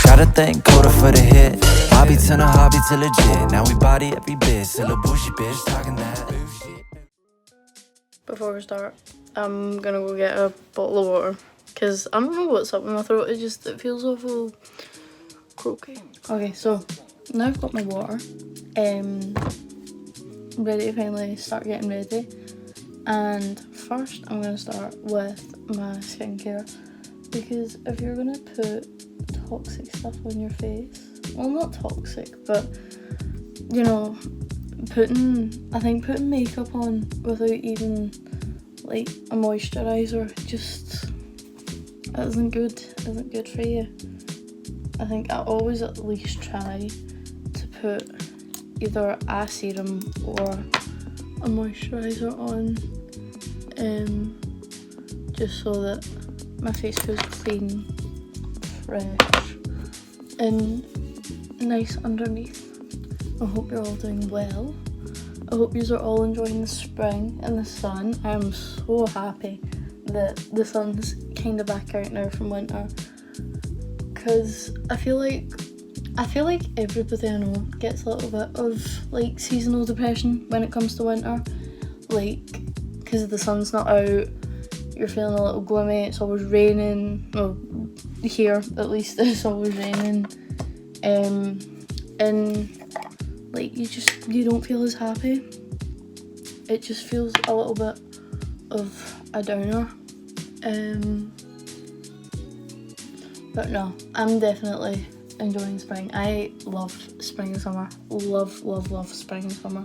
Gotta thank Coda for the hit. Hobby turn a hobby to legit. Now we body every bit. Still a bushy bitch talking that bullshit. Before we start, I'm gonna go get a bottle of water because I don't know what's up with my throat. It feels awful croaky. Okay, so now I've got my water. Ready to finally start getting ready. And first, I'm gonna start with my skincare because if you're gonna put toxic stuff on your face, well, not toxic, but you know, I think putting makeup on without even like a moisturiser just isn't good for you. I think I always at least try to put either a serum or a moisturiser on, just so that my face feels clean, fresh and nice underneath. I hope you're all doing well. I hope you are all enjoying the spring and the sun. I am so happy that the sun's kind of back out now from winter, because I feel like everybody I know gets a little bit of like seasonal depression when it comes to winter, like because the sun's not out, you're feeling a little gloomy, it's always raining, well here at least it's always raining, and like you don't feel as happy. It just feels a little bit of a downer. But no, I'm definitely enjoying spring. I love spring and summer. Love spring and summer.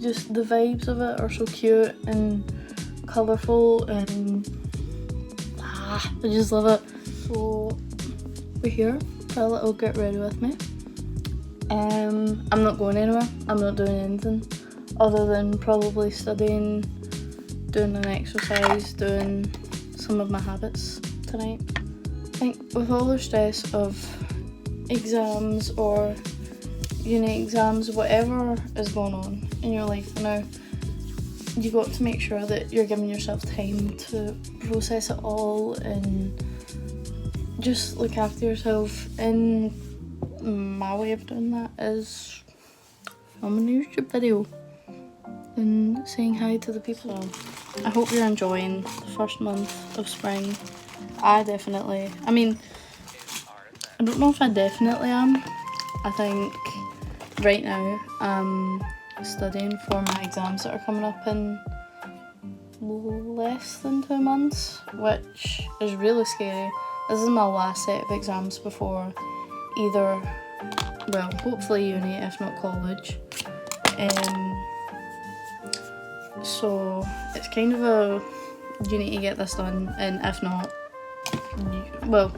Just the vibes of it are so cute and colourful, and I just love it. So we're here for a little get ready with me. I'm not going anywhere. I'm not doing anything other than probably studying, doing an exercise, doing some of my habits tonight. I think with all the stress of exams or uni exams, whatever is going on in your life now, you got to make sure that you're giving yourself time to process it all and just look after yourself. And my way of doing that is filming a YouTube video and saying hi to the people. So, I hope you're enjoying the first month of spring. I don't know if I definitely am. I think right now I'm studying for my exams that are coming up in less than 2 months, which is really scary. This is my last set of exams before either, well, hopefully uni, if not college. So it's kind of a, you need to get this done, and if not, well,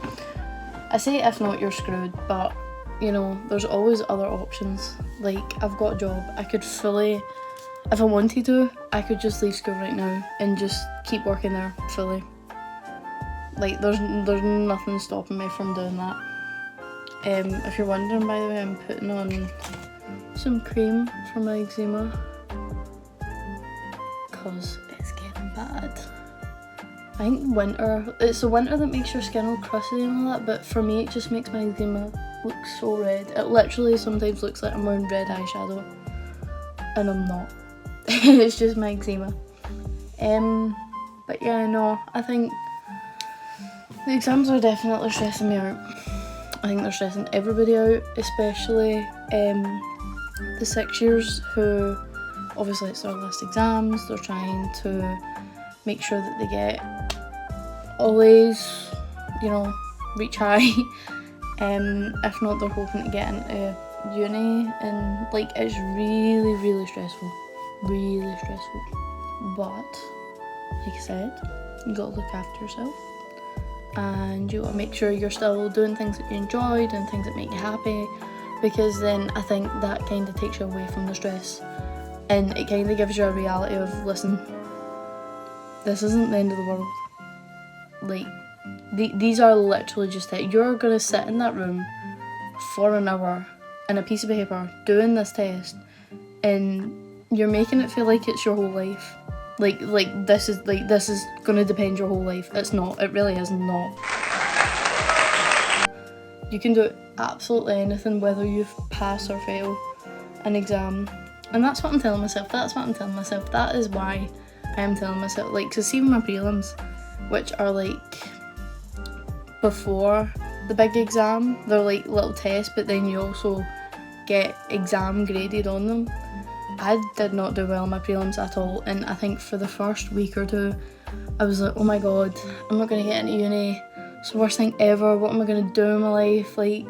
I say if not, you're screwed, but you know, there's always other options. Like, I've got a job, I could fully, if I wanted to, I could just leave school right now and just keep working there fully. Like, there's nothing stopping me from doing that. If you're wondering, by the way, I'm putting on some cream for my eczema because it's getting bad. I think winter, it's the winter that makes your skin all crusty and all that, but for me it just makes my eczema look so red. It literally sometimes looks like I'm wearing red eyeshadow, and I'm not. It's just my eczema. But yeah, no, I think the exams are definitely stressing me out. I think they're stressing everybody out, especially the 6 years who, obviously it's their last exams, they're trying to make sure that they get always, you know, reach high. If not, they're hoping to get into uni, and like, it's really stressful. But like I said, you gotta look after yourself, and you gotta make sure you're still doing things that you enjoy, doing things that make you happy, because then I think that kind of takes you away from the stress, and it kind of gives you a reality of, listen, this isn't the end of the world. Like, these are literally just it. You're gonna sit in that room for an hour and a piece of paper doing this test, and you're making it feel like it's your whole life. Like this is gonna depend your whole life. It's not. It really is not. You can do absolutely anything, whether you've passed or failed an exam. And that's what I'm telling myself. That is why I am telling myself, like, because even my prelims, which are like before the big exam, they're like little tests, but then you also get exam graded on them. I did not do well in my prelims at all, and I think for the first week or two I was like, oh my god, I'm not going to get into uni, it's the worst thing ever, what am I going to do in my life? Like,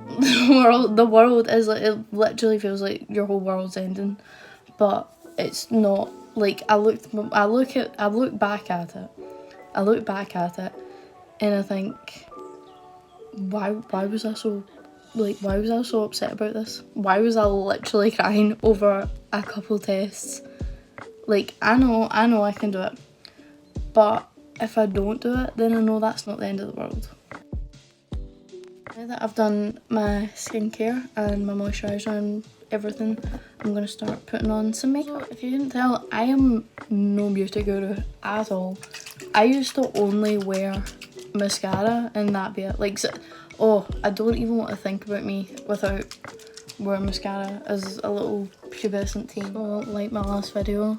the world is like, it literally feels like your whole world's ending, but it's not. Like, I look back at it and I think, why was I so upset about this? Why was I literally crying over a couple tests? Like, I know I can do it, but if I don't do it, then I know that's not the end of the world. Now that I've done my skincare and my moisturiser and everything, I'm going to start putting on some makeup. If you didn't tell, I am no beauty guru at all. I used to only wear mascara and that be it. Like, oh, I don't even want to think about me without wearing mascara as a little pubescent teen. So, like my last video,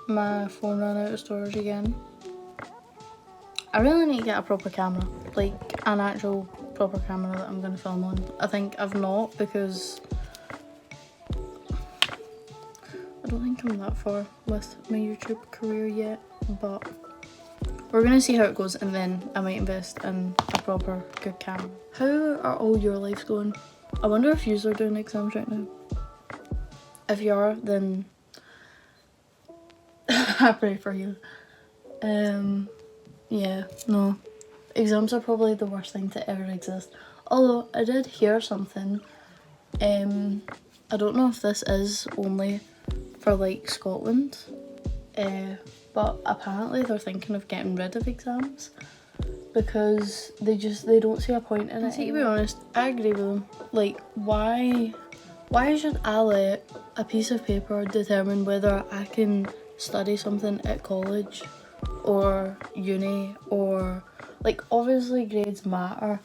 my phone ran out of storage again. I really need to get a proper camera, like an actual proper camera that I'm going to film on. I think I've not, because I don't think I'm that far with my YouTube career yet, but we're going to see how it goes, and then I might invest in a proper good camera. How are all your lives going? I wonder if yous are doing exams right now. If you are, then I pray for you. Yeah, no. Exams are probably the worst thing to ever exist. Although, I did hear something. I don't know if this is only for, like, Scotland. But apparently they're thinking of getting rid of exams because they don't see a point in it. To be honest, I agree with them. Like, why should I let a piece of paper determine whether I can study something at college or uni, or, like, obviously grades matter,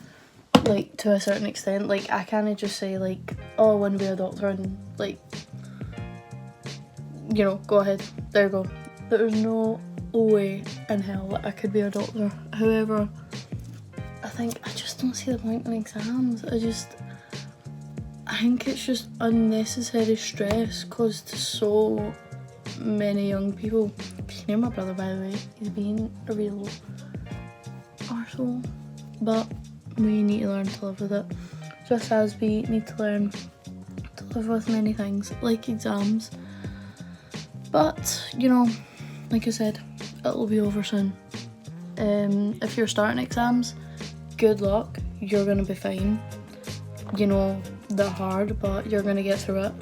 like, to a certain extent. Like, I can't just say, like, oh, I want to be a doctor and, like, you know, go ahead, there you go. There's no way in hell that I could be a doctor. However, I just don't see the point in exams. I think it's just unnecessary stress caused to so many young people. You can hear my brother, by the way, he's being a real arsehole. But we need to learn to live with it. Just as we need to learn to live with many things, like exams. But, you know, like I said, it'll be over soon. If you're starting exams, good luck, you're going to be fine. You know, they're hard, but you're going to get through it.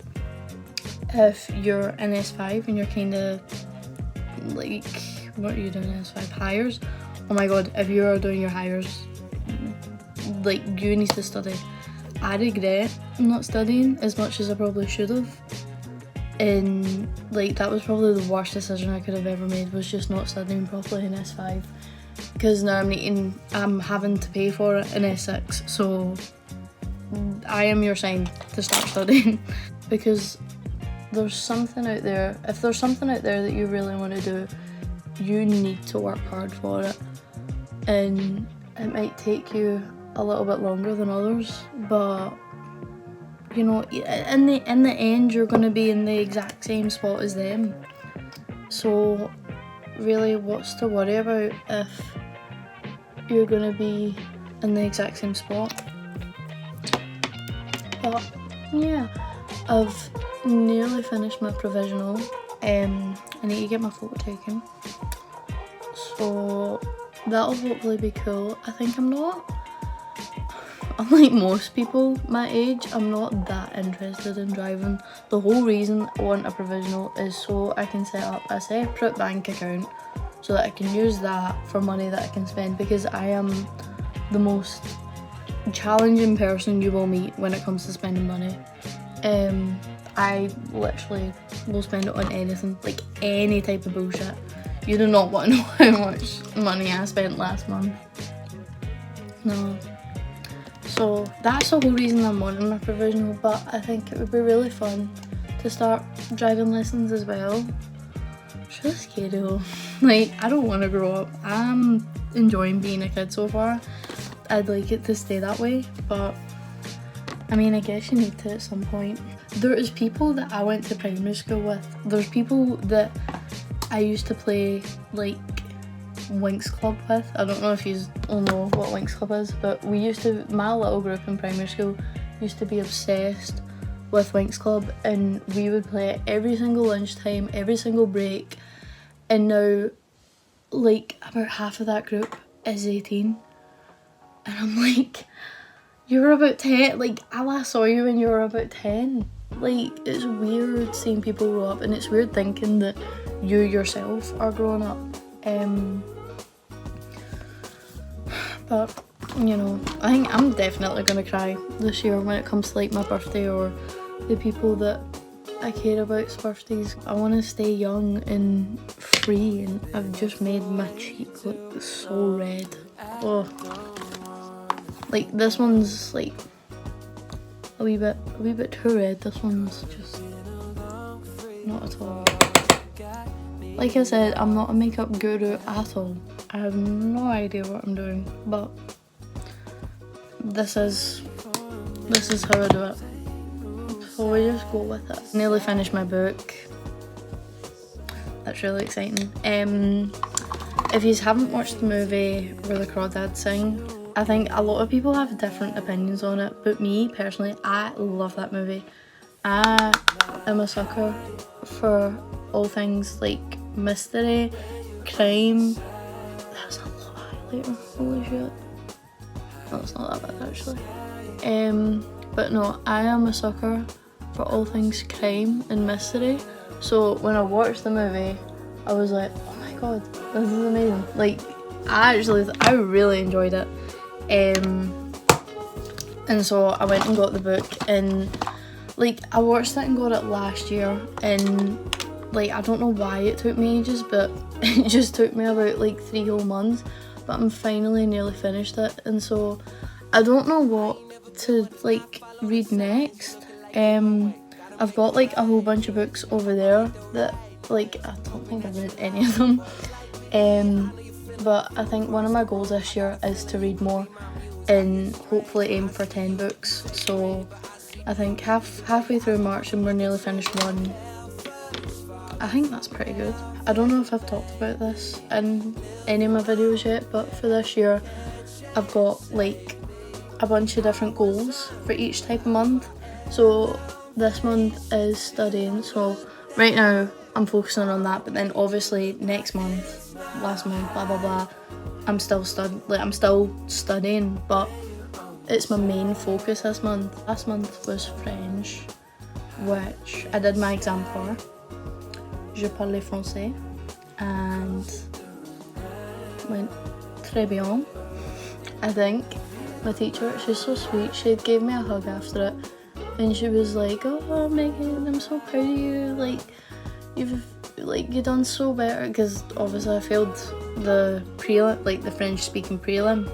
If you're in S5 and you're kind of, like, what are you doing in S5? Hires? Oh my god, if you are doing your hires, like, you need to study. I regret not studying as much as I probably should have. And, like, that was probably the worst decision I could have ever made, was just not studying properly in S5, because now I'm having to pay for it in S6, so I am your sign to start studying. Because there's something out there, if there's something out there that you really want to do, you need to work hard for it, and it might take you a little bit longer than others, but you know, in the end, you're going to be in the exact same spot as them. So, really, what's to worry about if you're going to be in the exact same spot? But, yeah, I've nearly finished my provisional. I need to get my photo taken. So, that'll hopefully be cool. I think I'm not, unlike most people my age, I'm not that interested in driving. The whole reason I want a provisional is so I can set up a separate bank account so that I can use that for money that I can spend, because I am the most challenging person you will meet when it comes to spending money. I literally will spend it on anything, like any type of bullshit. You do not want to know how much money I spent last month. No. So that's the whole reason I'm wanting my provisional, but I think it would be really fun to start driving lessons as well. It's really scary though. Like, I don't want to grow up. I'm enjoying being a kid so far. I'd like it to stay that way, but I mean, I guess you need to at some point. There's people that I went to primary school with. There's people that I used to play like Winx Club with. I don't know if you all know what Winx Club is, but my little group in primary school used to be obsessed with Winx Club, and we would play it every single lunchtime, every single break, and now like about half of that group is 18, and I'm like, you're about 10, like I last saw you when you were about 10. Like, it's weird seeing people grow up, and it's weird thinking that you yourself are growing up. But you know, I think I'm definitely gonna cry this year when it comes to like my birthday or the people that I care about's birthdays. I want to stay young and free, and I've just made my cheek look so red. Oh, like this one's like a wee bit too red. This one's just not at all. Like I said, I'm not a makeup guru at all. I have no idea what I'm doing, but this is how I do it. So we just go with it. Nearly finished my book. That's really exciting. If you haven't watched the movie where the crawdads sing, I think a lot of people have different opinions on it, but me personally, I love that movie. I am a sucker for all things like mystery, crime. That's a lot of highlighter, holy shit. No, it's not that bad actually. But no, I am a sucker for all things crime and mystery. So when I watched the movie, I was like, oh my god, this is amazing. Like, I really enjoyed it. And so I went and got the book, and like I watched it and got it last year, and like I don't know why it took me ages, but it just took me about like 3 whole months, but I'm finally nearly finished it, and so I don't know what to like read next. I've got like a whole bunch of books over there that like I don't think I've read any of them, but I think one of my goals this year is to read more and hopefully aim for 10 books. So I think halfway through March and we're nearly finished one. I think that's pretty good. I don't know if I've talked about this in any of my videos yet, but for this year I've got like a bunch of different goals for each type of month. So this month is studying, so right now I'm focusing on that, but then obviously next month, last month, blah blah blah, I'm still studying, but it's my main focus this month. Last month was French, which I did my exam for. Je parle français and went très bien, I think. My teacher, she's so sweet, she gave me a hug after it, and she was like, oh Megan, I'm so proud of you, like you've done so better, because obviously I failed the prelim, like the French speaking prelim,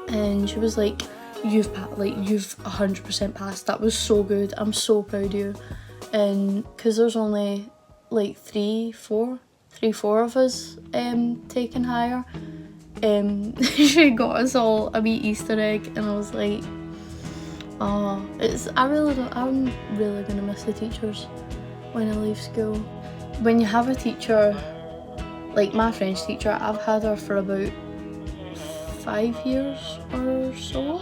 and she was like, you've 100% passed, that was so good, I'm so proud of you. And because there's only like three, four of us taking higher, she got us all a wee Easter egg, and I was like, oh, I'm really gonna miss the teachers when I leave school. When you have a teacher, like my French teacher, I've had her for about 5 years or so.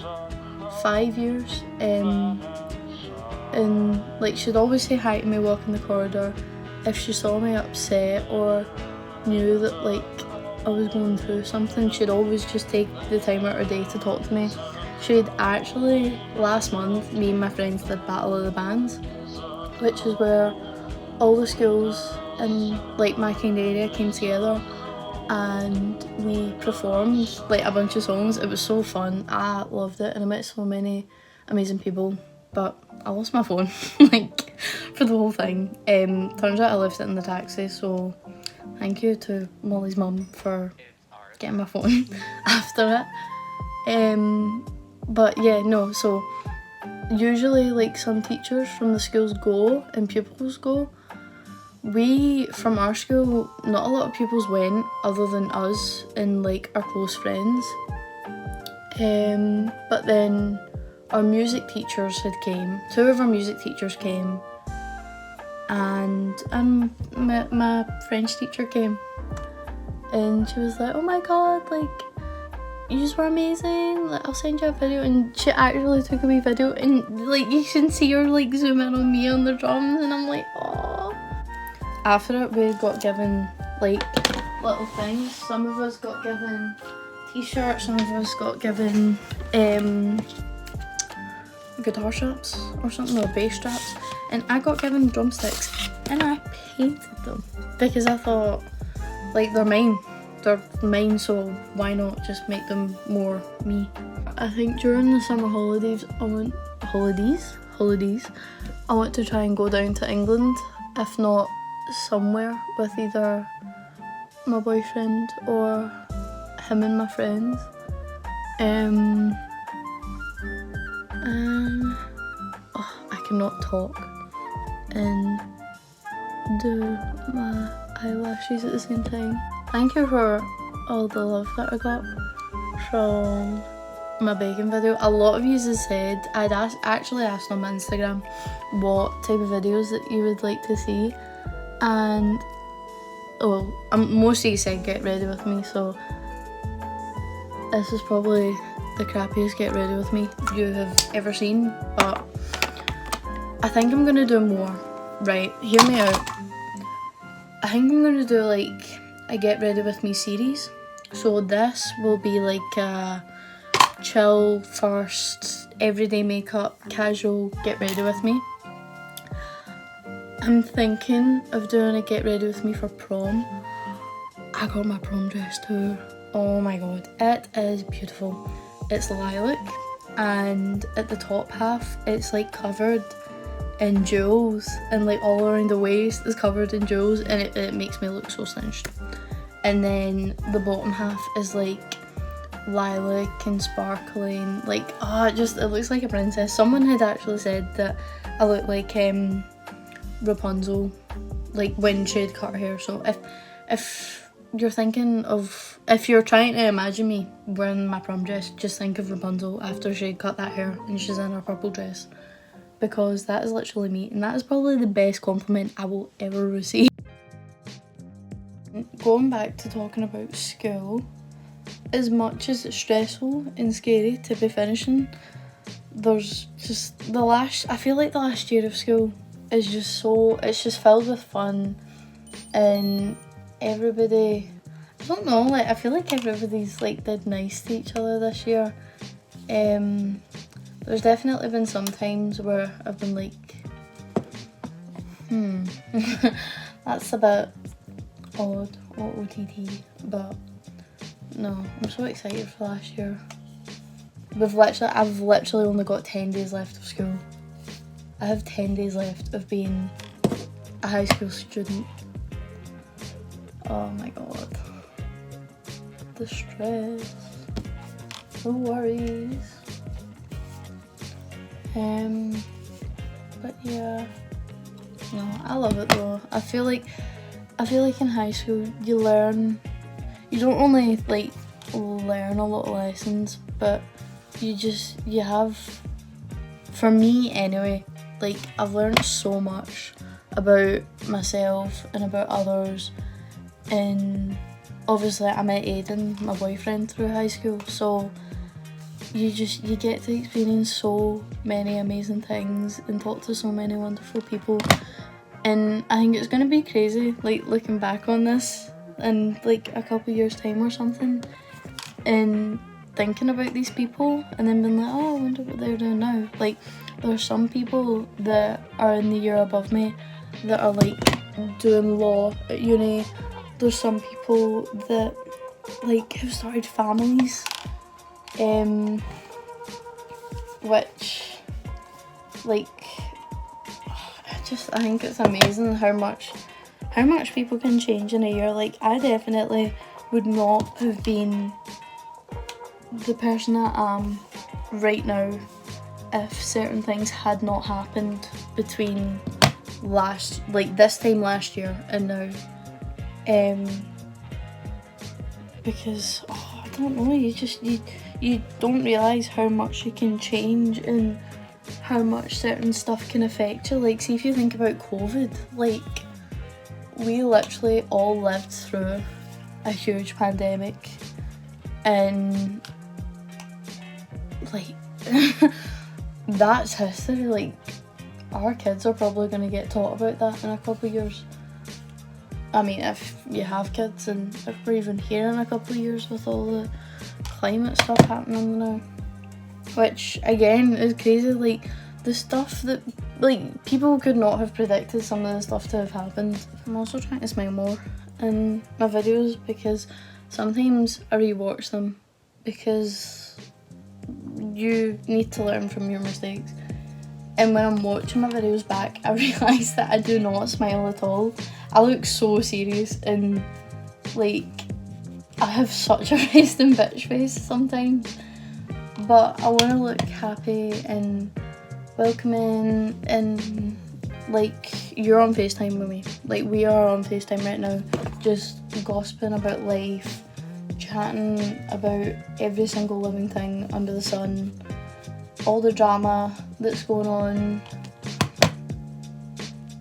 5 years. And like she'd always say hi to me walking the corridor. If she saw me upset or knew that like I was going through something, she'd always just take the time out of her day to talk to me. She'd actually, last month, me and my friends did Battle of the Bands, which is where all the schools in like my kind of area came together and we performed like a bunch of songs. It was so fun, I loved it, and I met so many amazing people, but I lost my phone like for the whole thing. Turns out I left it in the taxi, so thank you to Molly's mum for getting my phone after it. But yeah, no, so usually like some teachers from the schools go and pupils go. We, from our school, not a lot of pupils went other than us and like our close friends. But then our music teachers had came. 2 of our music teachers came, and my French teacher came, and she was like, "Oh my god, like you just were amazing, like I'll send you a video." And she actually took a wee video, and like you can see her like zoom in on me on the drums, and I'm like, oh. After it, we got given like little things. Some of us got given t-shirts, some of us got given guitar straps or something, or bass straps, and I got given drumsticks, and I painted them because I thought, like, they're mine, so why not just make them more me. I think during the summer holidays I want to try and go down to England, if not somewhere with either my boyfriend or him and my friends. I cannot talk and do my eyelashes at the same time. Thank you for all the love that I got from my baking video. A lot of you have said, I'd actually asked on my Instagram what type of videos that you would like to see, and most of you said get ready with me, so this is probably the crappiest get ready with me you have ever seen, but I think I'm gonna do more. Right, hear me out. I think I'm gonna do like a get ready with me series. So this will be like a chill first, everyday makeup, casual get ready with me. I'm thinking of doing a get ready with me for prom. I got my prom dress too. Oh my god, it is beautiful. It's lilac, and at the top half it's like covered in jewels, and like all around the waist is covered in jewels, and it makes me look so cinched. And then the bottom half is like lilac and sparkling, like it looks like a princess. Someone had actually said that I look like Rapunzel, like when she had cut her hair. So if you're thinking of, if you're trying to imagine me wearing my prom dress, just think of Rapunzel after she cut that hair and she's in her purple dress, because that is literally me, and that is probably the best compliment I will ever receive. Going back to talking about school, as much as it's stressful and scary to be finishing, there's just I feel like the last year of school is just it's just filled with fun, and everybody, I don't know, like I feel like everybody's like did nice to each other this year. There's definitely been some times where I've been like, that's a bit odd or OTT, but no, I'm so excited for last year. I've literally only got 10 days left of school. I have 10 days left of being a high school student. Oh my god. The stress. The worries. But yeah. No, I love it though. I feel like in high school you don't only like learn a lot of lessons, but you have, for me anyway, like I've learned so much about myself and about others, and obviously I met Aiden, my boyfriend, through high school, so you get to experience so many amazing things and talk to so many wonderful people, and I think it's going to be crazy like looking back on this in like a couple years time or something, and thinking about these people and then being like, oh, I wonder what they're doing now. Like there's some people that are in the year above me that are like doing law at uni. There's some people that like have started families, which like I think it's amazing how much people can change in a year. Like I definitely would not have been the person I am right now, if certain things had not happened between this time last year and now, because I don't know, you don't realise how much you can change and how much certain stuff can affect you. Like, see, if you think about COVID, like, we literally all lived through a huge pandemic, and like that's history. Like, our kids are probably going to get taught about that in a couple of years. I mean, if you have kids, and if we're even here in a couple of years with all the climate stuff happening now, which again is crazy. Like, the stuff that, like, people could not have predicted some of the stuff to have happened. I'm also trying to smile more in my videos, because sometimes I rewatch them because you need to learn from your mistakes. And when I'm watching my videos back, I realise that I do not smile at all. I look so serious, and like, I have such a resting bitch face sometimes. But I want to look happy and welcoming, and like, you're on FaceTime with me. Like, we are on FaceTime right now, just gossiping about life, chatting about every single living thing under the sun, all the drama that's going on,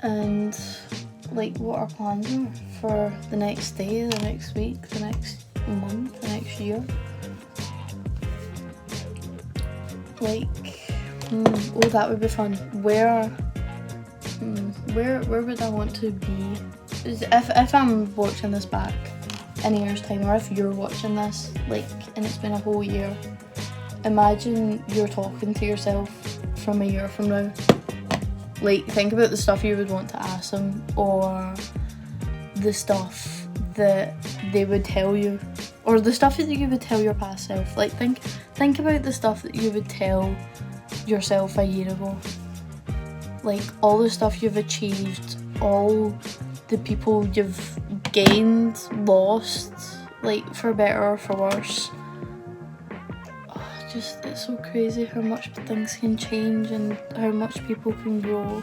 and like what our plans are for the next day, the next week, the next month, the next year. Like, oh, that would be fun. Where would I want to be? If I'm watching this back in a year's time, or if you're watching this, like, and it's been a whole year, imagine you're talking to yourself from a year from now. Like, think about the stuff you would want to ask them, or the stuff that they would tell you, or the stuff that you would tell your past self. Like, think about the stuff that you would tell yourself a year ago. Like, all the stuff you've achieved, all the people you've gained, lost, like, for better or for worse. Just, it's so crazy how much things can change and how much people can grow.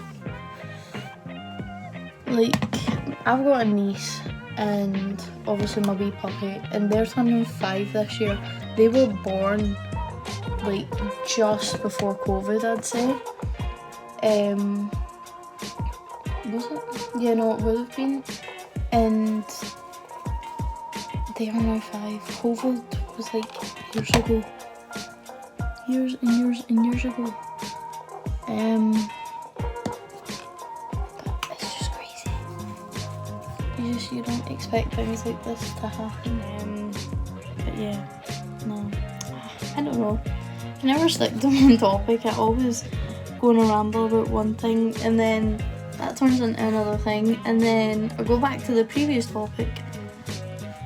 Like, I've got a niece and obviously my wee puppy, and they're turning 5 this year. They were born like just before COVID, I'd say. Was it? Yeah, no, it would have been. And they are now 5. COVID was like years ago. Years and years and years ago. But it's just crazy. You don't expect things like this to happen. But yeah, no. I don't know. I never stick to one topic. I always go on a ramble about one thing, and then that turns into another thing, and then I go back to the previous topic,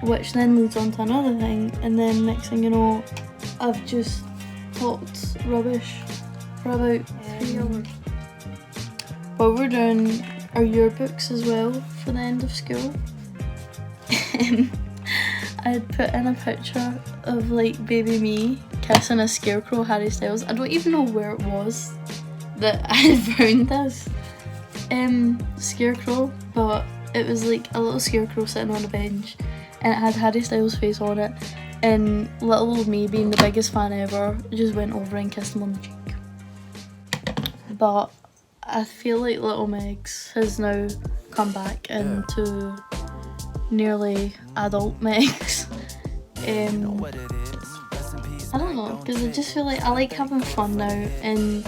which then leads on to another thing, and then next thing you know, I've just talked rubbish for about 3 hours. But we're doing our yearbooks as well for the end of school. I had put in a picture of like baby me kissing a scarecrow Harry Styles. I don't even know where it was that I had found this scarecrow, but it was like a little scarecrow sitting on a bench, and it had Harry Styles' face on it. And little old me, being the biggest fan ever, just went over and kissed him on the cheek. But I feel like little Megs has now come back into nearly adult Megs. I don't know, because I just feel like I like having fun now, and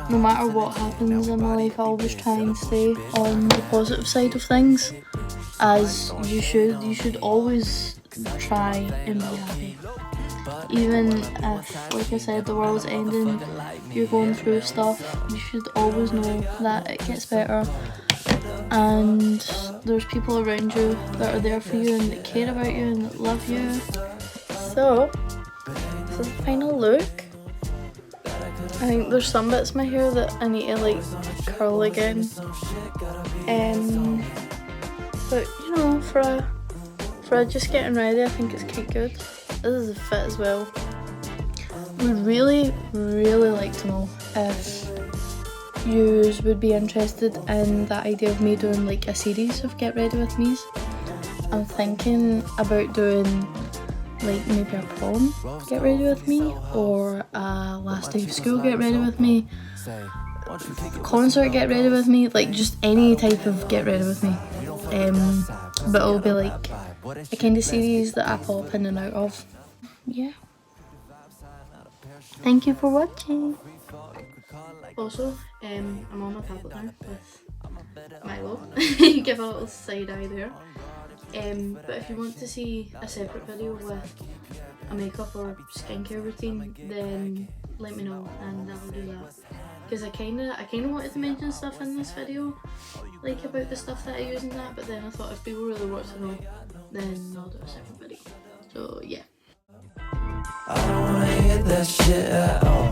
no matter what happens in my life, I always try and stay on the positive side of things, as you should. You should always try and be happy. Even if, like I said, the world's ending, you're going through stuff, you should always know that it gets better, and there's people around you that are there for you and that care about you and that love you. So, for the final look, I think there's some bits of my hair that I need to like curl again. But you know, for a just getting ready, I think it's quite good. This is a fit as well. would really like to know if you would be interested in the idea of me doing like a series of Get Ready With Me's. I'm thinking about doing like maybe a prom Get Ready With Me, or a last day of school Get Ready With Me, concert Get Ready With Me, like just any type of Get Ready With Me. But it'll be like a kind of series that I pop in and out of. Yeah. Thank you for watching. Also, I'm on my tablet now with Milo. You give a little side eye there. But if you want to see a separate video with a makeup or skincare routine, then let me know and I'll do that. Because I kinda wanted to mention stuff in this video, like about the stuff that I use and that, but then I thought if people really want to know, then I'll do a separate video. So yeah. I don't wanna hear that shit at all.